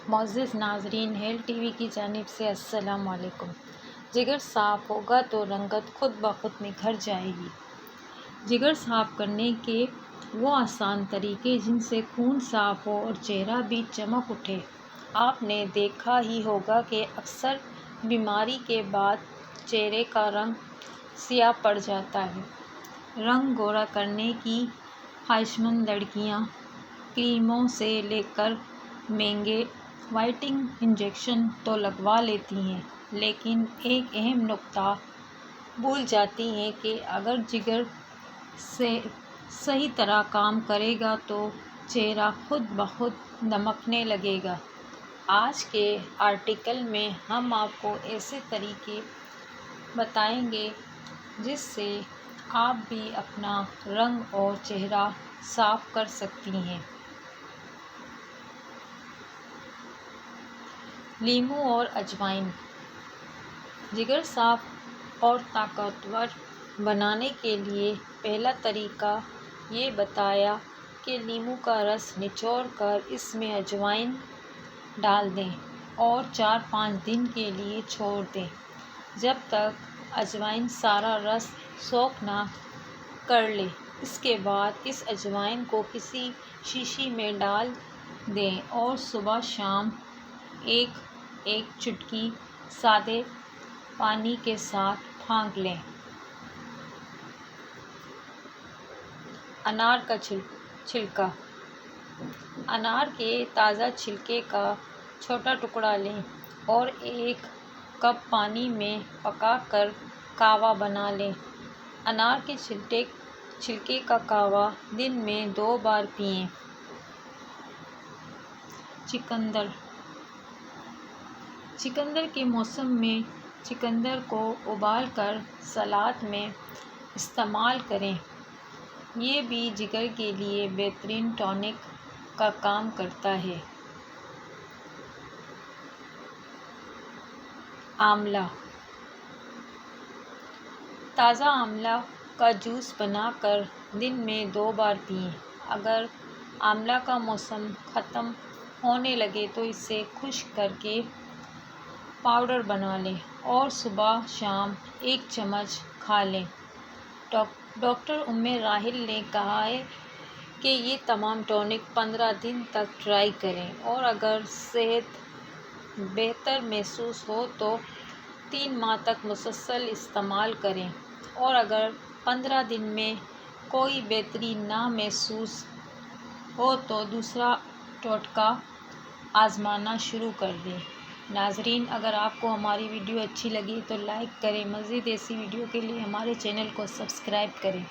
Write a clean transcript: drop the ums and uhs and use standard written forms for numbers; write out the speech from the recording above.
معزز ناظرین، heel T V کی جانب سے السلام علیکم۔ جگر صاف ہوگا تو رنگت خود بخود نکھر جائے گی۔ جگر صاف کرنے کے وہ آسان طریقے جن سے خون صاف ہو اور چہرہ بھی چمک اٹھے۔ آپ نے دیکھا ہی ہوگا کہ اکثر بیماری کے بعد چہرے کا رنگ سیاہ پڑ جاتا ہے۔ رنگ گورا کرنے کی خواہشمند لڑکیاں کریموں سے لے کر مہنگے وائٹنگ انجیکشن تو لگوا لیتی ہیں، لیکن ایک اہم نکتہ بھول جاتی ہیں کہ اگر جگر صحیح طرح کام کرے گا تو چہرہ خود بخود دمکنے لگے گا۔ آج کے آرٹیکل میں ہم آپ کو ایسے طریقے بتائیں گے جس سے آپ بھی اپنا رنگ اور چہرہ صاف کر سکتی ہیں۔ لیموں اور اجوائن۔ جگر صاف اور طاقتور بنانے کے لیے پہلا طریقہ یہ بتایا کہ لیموں کا رس نچوڑ کر اس میں اجوائن ڈال دیں اور 4-5 دن کے لیے چھوڑ دیں، جب تک اجوائن سارا رس سوکھ نہ کر لے۔ اس کے بعد اس اجوائن کو کسی شیشی میں ڈال دیں اور صبح شام ایک ایک چٹکی سادے پانی کے ساتھ پھینک لیں۔ انار کا چھلکا۔ انار کے تازہ چھلکے کا چھوٹا ٹکڑا لیں اور 1 کپ پانی میں پکا کر قہوہ بنا لیں۔ انار کے چھلکے کا قہوہ دن میں 2 بار پئیں۔ چقندر کے موسم میں چقندر کو ابال کر سلاد میں استعمال کریں، یہ بھی جگر کے لیے بہترین ٹونک کا کام کرتا ہے۔ آملہ۔ تازہ آملہ کا جوس بنا کر دن میں 2 بار پئیں۔ اگر آملہ کا موسم ختم ہونے لگے تو اسے خشک کر کے پاؤڈر بنا لیں اور صبح شام 1 چمچ کھا لیں۔ ڈاکٹر ام راحیل نے کہا ہے کہ یہ تمام ٹونک 15 دن تک ٹرائی کریں اور اگر صحت بہتر محسوس ہو تو 3 ماہ تک مسلسل استعمال کریں اور اگر 15 دن میں کوئی بہتری نہ محسوس ہو تو دوسرا ٹوٹکا آزمانا شروع کر دیں۔ ناظرین، اگر آپ کو ہماری ویڈیو اچھی لگی تو لائک کریں۔ مزید ایسی ویڈیو کے لیے ہمارے چینل کو سبسکرائب کریں۔